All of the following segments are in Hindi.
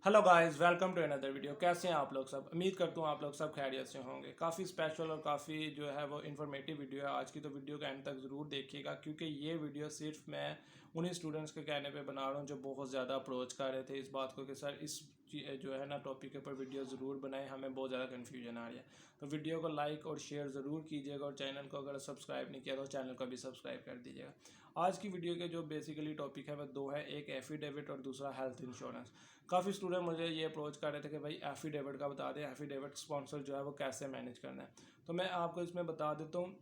Hello guys, welcome to another video. कैसे हैं आप लोग सब? उम्मीद करता हूँ आप लोग सब खैरियत से होंगे। काफ़ी स्पेशल और काफ़ी जो है वो इन्फॉर्मेटिव वीडियो है आज की, तो वीडियो का एंड तक ज़रूर देखिएगा क्योंकि ये वीडियो सिर्फ मैं उन्हीं स्टूडेंट्स के कहने पे बना रहा हूँ जो बहुत ज़्यादा अप्रोच कर रहे थे इस बात को कि सर इस जो है ना टॉपिक के ऊपर वीडियो ज़रूर बनाएं, हमें बहुत ज़्यादा कन्फ्यूजन आ रही है। तो वीडियो को लाइक और शेयर ज़रूर कीजिएगा और चैनल को अगर सब्सक्राइब नहीं किया तो चैनल को भी सब्सक्राइब कर दीजिएगा। आज की वीडियो के जो बेसिकली टॉपिक है वह दो है, एक एफिडेविट और दूसरा हेल्थ इंश्योरेंस। काफ़ी स्टूडेंट मुझे ये अप्रोच कर रहे थे कि भाई एफिडेविट का बता दें, एफिडेविट स्पॉन्सर जो है वो कैसे मैनेज करना है। तो मैं आपको इसमें बता देता हूँ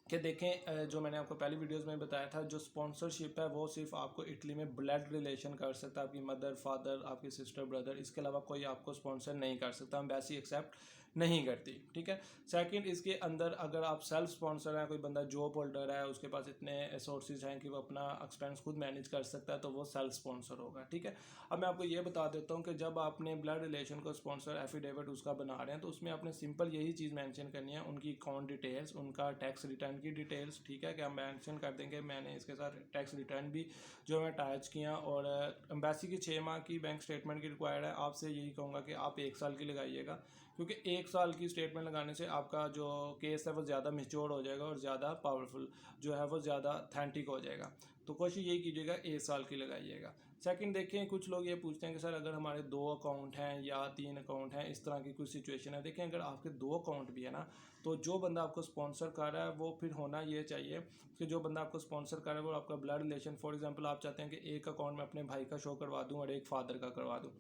कि देखें, जो मैंने आपको पहली वीडियोस में बताया था, जो स्पॉन्सरशिप है वो सिर्फ आपको इटली में ब्लड रिलेशन कर सकता है, आपकी मदर फादर आपकी सिस्टर ब्रदर, इसके अलावा कोई आपको स्पॉन्सर नहीं कर सकता, हम वैसी एक्सेप्ट नहीं करती। ठीक है। सेकंड, इसके अंदर अगर आप सेल्फ स्पॉन्सर हैं, कोई बंदा जॉब होल्डर है, उसके पास इतने सोर्सेज हैं कि वो अपना एक्सपेंस खुद मैनेज कर सकता है, तो वो सेल्फ स्पॉन्सर होगा। ठीक है। अब मैं आपको ये बता देता हूँ कि जब आपने ब्लड रिलेशन को स्पॉन्सर एफिडेविट उसका बना रहे हैं तो उसमें आपने सिंपल यही चीज़ मेंशन करनी है, उनकी अकाउंट डिटेल्स, उनका टैक्स रिटर्न की डिटेल्स। ठीक है, कि हम मेंशन कर देंगे मैंने इसके साथ टैक्स रिटर्न भी जो मैं अटैच किया, और एम्बेसी की 6 माह की बैंक स्टेटमेंट की रिक्वायर्ड है। आपसे यही कहूँगा कि आप 1 साल की लगाइएगा, क्योंकि 1 साल की स्टेटमेंट लगाने से आपका जो केस है वो ज़्यादा मेच्योर हो जाएगा और ज़्यादा पावरफुल जो है वो ज़्यादा अथेंटिक हो जाएगा। तो कोशिश यही कीजिएगा 1 साल की लगाइएगा। सेकंड, देखें कुछ लोग ये पूछते हैं कि सर अगर हमारे 2 अकाउंट हैं या 3 अकाउंट हैं, इस तरह की कुछ सिचुएशन है। देखें, अगर आपके 2 अकाउंट भी है ना, तो जो बंदा आपको स्पॉन्सर कर रहा है वो फिर होना ये चाहिए कि जो बंदा आपको स्पॉन्सर कर रहा है वो आपका ब्लड रिलेशन, फॉर एग्जांपल आप चाहते हैं कि एक अकाउंट में अपने भाई का शो करवा दूं और एक फादर का करवा दूं,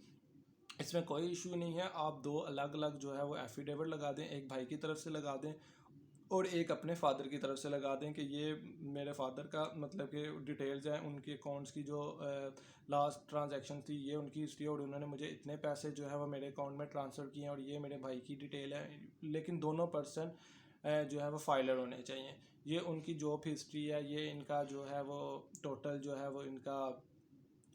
इसमें कोई इशू नहीं है। आप दो अलग अलग जो है वो एफिडेविट लगा दें, एक भाई की तरफ से लगा दें और एक अपने फादर की तरफ से लगा दें कि ये मेरे फादर का मतलब कि डिटेल्स हैं, उनकी अकाउंट्स की जो लास्ट ट्रांजैक्शन थी ये उनकी हिस्ट्री, और उन्होंने मुझे इतने पैसे जो है वो मेरे अकाउंट में ट्रांसफ़र किए हैं, और ये मेरे भाई की डिटेल है। लेकिन दोनों पर्सन जो है वो फाइलर होने चाहिए। ये उनकी जॉब हिस्ट्री है, ये इनका जो है वो टोटल जो है वो इनका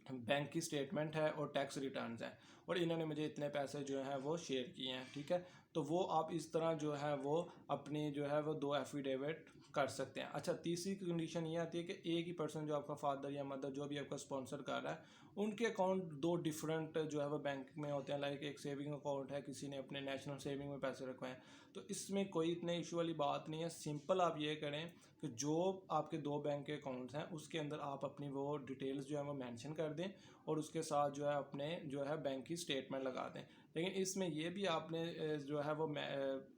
बैंक की स्टेटमेंट है और टैक्स रिटर्न्स हैं, और इन्होंने मुझे इतने पैसे जो हैं वो शेयर किए हैं। ठीक है। तो वो आप इस तरह जो है वो अपनी जो है वो दो एफिडेविट कर सकते हैं। अच्छा, तीसरी कंडीशन ये आती है कि एक ही पर्सन जो आपका फादर या मदर जो भी आपका स्पॉन्सर कर रहा है, उनके अकाउंट दो डिफरेंट जो है वो बैंक में होते हैं। लाइक एक सेविंग अकाउंट है, किसी ने अपने नेशनल सेविंग में पैसे रखवाए हैं, तो इसमें कोई इतने इशू वाली बात नहीं है। सिंपल आप ये करें कि जो आपके दो बैंक के अकाउंट्स हैं उसके अंदर आप अपनी वो डिटेल्स जो है वो मेंशन कर दें और उसके साथ जो है अपने जो है बैंक की स्टेटमेंट लगा दें। लेकिन इसमें ये भी आपने जो है वो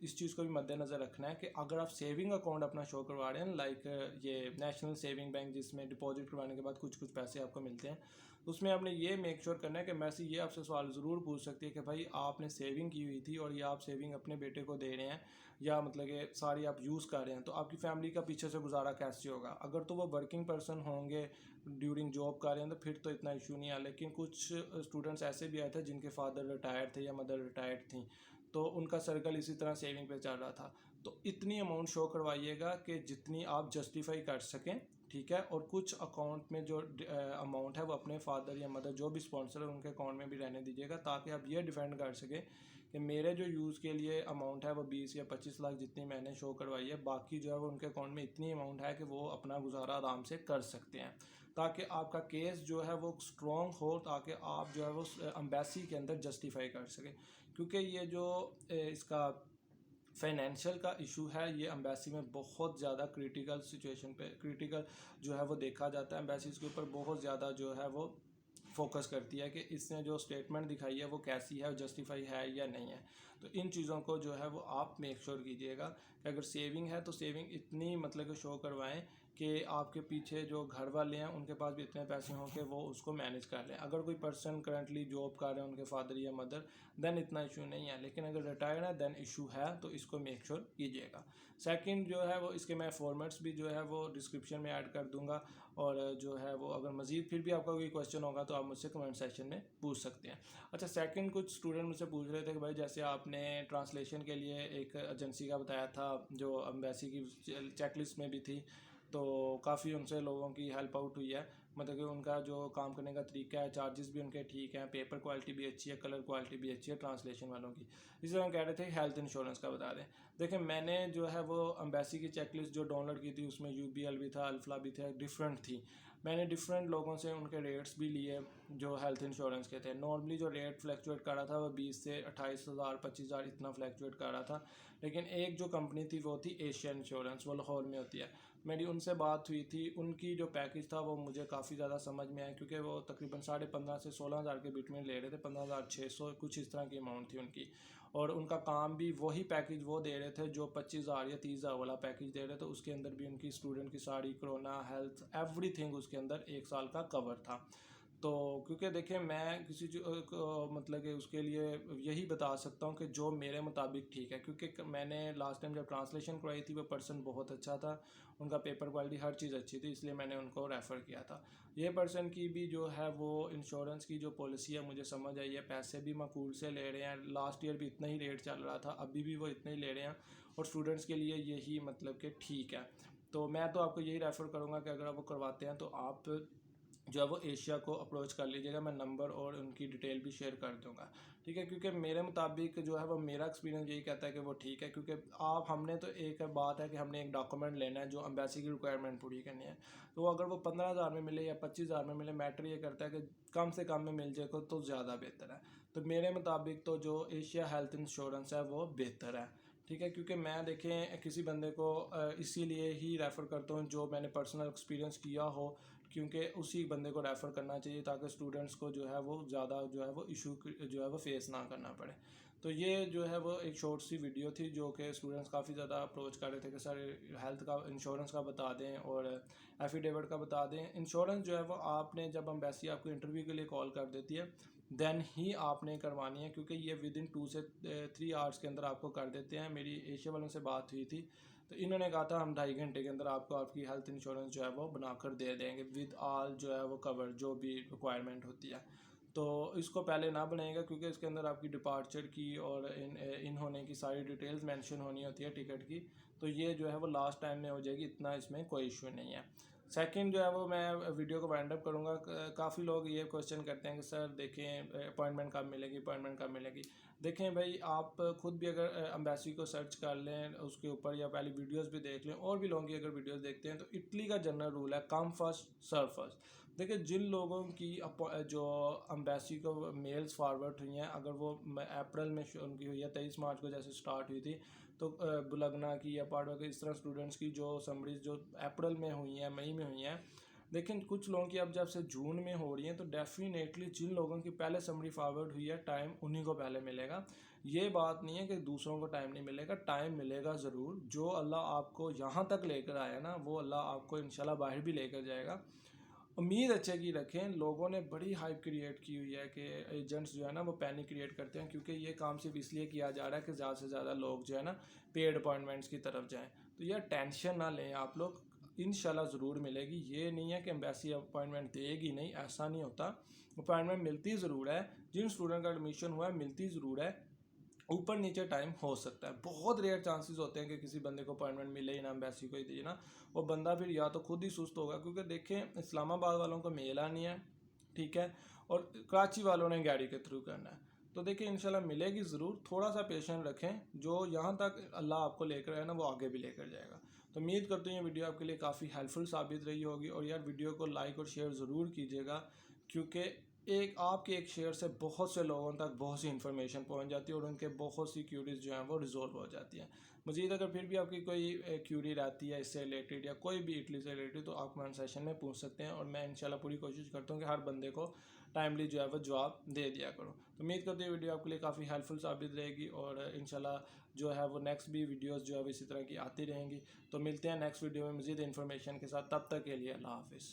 इस चीज़ को भी मद्देनज़र रखना है कि अगर आप सेविंग अकाउंट अपना शो करवा रहे हैं, लाइक ये नेशनल सेविंग बैंक जिसमें डिपॉजिट करवाने के बाद कुछ कुछ पैसे आपको मिलते हैं, उसमें आपने ये मेक श्योर करना है कि मैसी ये आपसे सवाल ज़रूर पूछ सकती है कि भाई आपने सेविंग की हुई थी और ये आप सेविंग अपने बेटे को दे रहे हैं, या मतलब कि सारी आप यूज़ कर रहे हैं, तो आपकी फैमिली का पीछे से गुजारा कैसे होगा। अगर तो वो वर्किंग पर्सन होंगे, ड्यूरिंग जॉब कर रहे हैं, तो फिर तो इतना इशू नहीं है। लेकिन कुछ स्टूडेंट्स ऐसे भी आए थे जिनके फादर रिटायर्ड थे या मदर रिटायर्ड थी, तो उनका सर्कल इसी तरह सेविंग पे चल रहा था। तो इतनी अमाउंट शो करवाइएगा कि जितनी आप जस्टिफाई कर सकें। ठीक है। और कुछ अकाउंट में जो अमाउंट है वो अपने फादर या मदर जो भी स्पॉन्सर है उनके अकाउंट में भी रहने दीजिएगा, ताकि आप ये डिफेंड कर सकें कि मेरे जो यूज़ के लिए अमाउंट है वो 20 या 25 लाख जितनी मैंने शो करवाई है, बाकी जो है वो उनके अकाउंट में इतनी अमाउंट है कि वो अपना गुजारा आराम से कर सकते हैं, ताकि आपका केस जो है वो स्ट्रॉन्ग हो, ताकि आप जो है वो एम्बेसी के अंदर जस्टिफाई कर सकें। क्योंकि ये जो इसका फाइनेंशियल का इशू है ये एम्बेसी में बहुत ज़्यादा क्रिटिकल सिचुएशन पे क्रिटिकल जो है वो देखा जाता है। एम्बेसीज के ऊपर बहुत ज़्यादा जो है वो फोकस करती है कि इसने जो स्टेटमेंट दिखाई है वो कैसी है, जस्टिफाई है या नहीं है। तो इन चीज़ों को जो है वो आप मेक श्योर कीजिएगा कि अगर सेविंग है तो सेविंग इतनी मतलब कि शो करवाएं कि आपके पीछे जो घर वाले हैं उनके पास भी इतने पैसे हों कि वो उसको मैनेज कर लें। अगर कोई पर्सन करंटली जॉब कर रहे हैं, उनके फादर या मदर, देन इतना इशू नहीं है। लेकिन अगर रिटायर्ड है देन इशू है, तो इसको मेक श्योर कीजिएगा। सेकंड जो है वो इसके मैं फॉर्मेट्स भी जो है वो डिस्क्रिप्शन में ऐड कर दूंगा, और जो है वो अगर मज़ीद फिर भी आपका कोई क्वेश्चन होगा तो आप मुझसे कमेंट सेक्शन में पूछ सकते हैं। अच्छा, सेकंड, कुछ स्टूडेंट मुझसे पूछ रहे थे कि भाई जैसे आपने ट्रांसलेशन के लिए एक एजेंसी का बताया था जो एम्बेसी की चेकलिस्ट में भी थी, तो काफ़ी उनसे लोगों की हेल्प आउट हुई है। मतलब कि उनका जो काम करने का तरीका है, चार्जेस भी उनके ठीक हैं, पेपर क्वालिटी भी अच्छी है, कलर क्वालिटी भी अच्छी है ट्रांसलेशन वालों की। इसी तरह कह रहे थे हेल्थ इंश्योरेंस का बता दें। देखिए, मैंने जो है वो एम्बेसी की चेकलिस्ट जो डाउनलोड की थी उसमें UBL भी था, अल्फला भी था, डिफरेंट थी। मैंने डिफरेंट लोगों से उनके रेट्स भी लिए, जो हेल्थ इंश्योरेंस के थे। नॉर्मली जो रेट फ्लैक्चुएट कर रहा था वो 20 से 28,000 25,000 इतना फ्लैक्चुएट कर रहा था। लेकिन एक जो कंपनी थी वो थी एशिया इंश्योरेंस, वो लाहौर में होती है। मेरी उनसे बात हुई थी, उनकी जो पैकेज था वो मुझे काफ़ी ज़्यादा समझ में आया, क्योंकि वो तकरीबन 15,500 से 16,000 के बीच में ले रहे थे, 15,600 कुछ इस तरह की अमाउंट थी उनकी। और उनका काम भी वही पैकेज वो दे रहे थे जो 25,000 या 30,000 वाला पैकेज दे रहे थे। उसके अंदर भी उनकी स्टूडेंट की सारी कोरोना हेल्थ एवरीथिंग उसके अंदर 1 साल का कवर था। तो क्योंकि देखिए मैं किसी मतलब कि उसके लिए यही बता सकता हूँ कि जो मेरे मुताबिक ठीक है, क्योंकि मैंने लास्ट टाइम जब ट्रांसलेशन करवाई थी वो पर्सन बहुत अच्छा था, उनका पेपर क्वालिटी हर चीज़ अच्छी थी, इसलिए मैंने उनको रेफ़र किया था। ये पर्सन की भी जो है वो इंश्योरेंस की जो पॉलिसी है मुझे समझ आई है, पैसे भी माकूल से ले रहे हैं, लास्ट ईयर भी इतना ही रेट चल रहा था, अभी भी वो इतना ही ले रहे हैं, और स्टूडेंट्स के लिए यही मतलब कि ठीक है। तो मैं तो आपको यही रेफ़र करूँगा कि अगर आप वो करवाते हैं तो आप जो है वो एशिया को अप्रोच कर लीजिएगा। मैं नंबर और उनकी डिटेल भी शेयर कर दूंगा, ठीक है, क्योंकि मेरे मुताबिक जो है वो मेरा एक्सपीरियंस यही कहता है कि वो ठीक है। क्योंकि आप हमने तो एक बात है कि हमने एक डॉक्यूमेंट लेना है जो एम्बेसी की रिक्वायरमेंट पूरी करनी है, तो अगर वो 15,000 में मिले या 25,000 में मिले, मैटर ये करता है कि कम से कम में मिल जाए तो ज़्यादा बेहतर है। तो मेरे मुताबिक तो जो एशिया हेल्थ इंश्योरेंस है वो बेहतर है, ठीक है। क्योंकि मैं देखें किसी बंदे को इसीलिए ही रेफ़र करता हूँ जो मैंने पर्सनल एक्सपीरियंस किया हो, क्योंकि उसी बंदे को रेफ़र करना चाहिए ताकि स्टूडेंट्स को जो है वो ज़्यादा जो है वो इशू जो है वो फेस ना करना पड़े। तो ये जो है वो एक शॉर्ट सी वीडियो थी जो कि स्टूडेंट्स काफ़ी ज़्यादा अप्रोच कर रहे थे कि सर हेल्थ का इंश्योरेंस का बता दें और एफिडेविट का बता दें। इंश्योरेंस जो है वो आपने जब एम्बेसी आपको इंटरव्यू के लिए कॉल कर देती है देन ही आपने करवानी है, क्योंकि ये विद इन 2 से 3 आवर्स के अंदर आपको कर देते हैं। मेरी एशिया वालों से बात हुई थी तो इन्होंने कहा था हम 2.5 घंटे के अंदर आपको आपकी हेल्थ इंश्योरेंस जो है वो बनाकर दे देंगे विद ऑल जो है वो कवर जो भी रिक्वायरमेंट होती है। तो इसको पहले ना बनाएगा, क्योंकि इसके अंदर आपकी डिपार्चर की और इन होने की सारी डिटेल्स मेंशन होनी होती है टिकट की। तो ये जो है वो लास्ट टाइम में हो जाएगी, इतना इसमें कोई इशू नहीं है। सेकंड जो है वो मैं वीडियो को वाइंड अप करूँगा। काफ़ी लोग ये क्वेश्चन करते हैं कि सर देखें अपॉइंटमेंट कब मिलेगी, अपॉइंटमेंट कब मिलेगी। देखें भाई, आप खुद भी अगर एम्बेसी को सर्च कर लें उसके ऊपर या पहले वीडियोस भी देख लें, और भी लोगों की अगर वीडियोस देखते हैं तो इटली का जनरल रूल है कम फर्स्ट सर्व फर्स्ट। देखिए जिन लोगों की जो एम्बेसी को मेल्स फॉरवर्ड हुई हैं, अगर वो अप्रैल में उनकी हुई है 23 मार्च को जैसे स्टार्ट हुई थी, तो बुलगना की या पाडवा के इस तरह स्टूडेंट्स की जो समरीज जो अप्रैल में हुई हैं, मई में हुई हैं। लेकिन कुछ लोगों की अब जब से जून में हो रही हैं, तो डेफिनेटली जिन लोगों की पहले समरी फॉरवर्ड हुई है टाइम उन्हीं को पहले मिलेगा। ये बात नहीं है कि दूसरों को टाइम नहीं मिलेगा, टाइम मिलेगा ज़रूर। जो अल्लाह आपको यहाँ तक लेकर आया ना, वो अल्लाह आपको इंशाल्लाह बाहर भी लेकर जाएगा। उम्मीद अच्छे की रखें। लोगों ने बड़ी हाइप क्रिएट की हुई है कि एजेंट्स जो है ना वो पैनिक क्रिएट करते हैं, क्योंकि ये काम सिर्फ इसलिए किया जा रहा है कि ज़्यादा से ज़्यादा लोग जो है ना पेड अपॉइंटमेंट्स की तरफ जाएं। तो यार टेंशन ना लें आप लोग, इंशाल्लाह ज़रूर मिलेगी। ये नहीं है कि एम्बेसी अपॉइंटमेंट देगी नहीं, ऐसा नहीं होता। अपॉइंटमेंट मिलती ज़रूर है, जिन स्टूडेंट का एडमिशन हुआ है मिलती ज़रूर है, ऊपर नीचे टाइम हो सकता है। बहुत रेयर चांसेस होते हैं कि किसी बंदे को अपॉइंटमेंट मिले ही ना, एम्बेसी को ही दी ना। वो बंदा फिर या तो खुद ही सुस्त होगा, क्योंकि देखें इस्लामाबाद वालों को मेल आनी है, ठीक है, और कराची वालों ने गाड़ी के थ्रू करना है। तो देखिए इंशाल्लाह मिलेगी ज़रूर, थोड़ा सा पेशेंस रखें। जो यहाँ तक अल्लाह आपको लेकर आए ना वो आगे भी लेकर जाएगा। तो उम्मीद करते हैं ये वीडियो आपके लिए काफ़ी हेल्पफुल साबित रही होगी। और यार वीडियो को लाइक और शेयर ज़रूर कीजिएगा, क्योंकि एक आपके एक शेयर से बहुत से लोगों तक बहुत सी इन्फॉर्मेशन पहुंच जाती है और उनके बहुत सी क्यूरीज जो हैं वो रिजॉल्व हो जाती हैं। मज़ीद अगर फिर भी आपकी कोई क्यूरी रहती है इससे रिलेटेड या कोई भी इटली से रिलेटेड, तो आप कमेंट सेशन में पूछ सकते हैं, और मैं इंशाल्लाह पूरी कोशिश करता हूँ कि हर बंदे को टाइमली जो है वो जवाब दे दिया करूँ। तो उम्मीद करते हैं वीडियो आपके लिए काफ़ी हेल्पफुल साबित रहेगी, और इंशाल्लाह जो है वो नेक्स्ट भी वीडियोज़ जो है वो इसी तरह की आती रहेंगी। तो मिलते हैं नेक्स्ट वीडियो में मज़ीद इन्फॉर्मेशन के साथ, तब तक के लिए अल्लाह हाफिज़।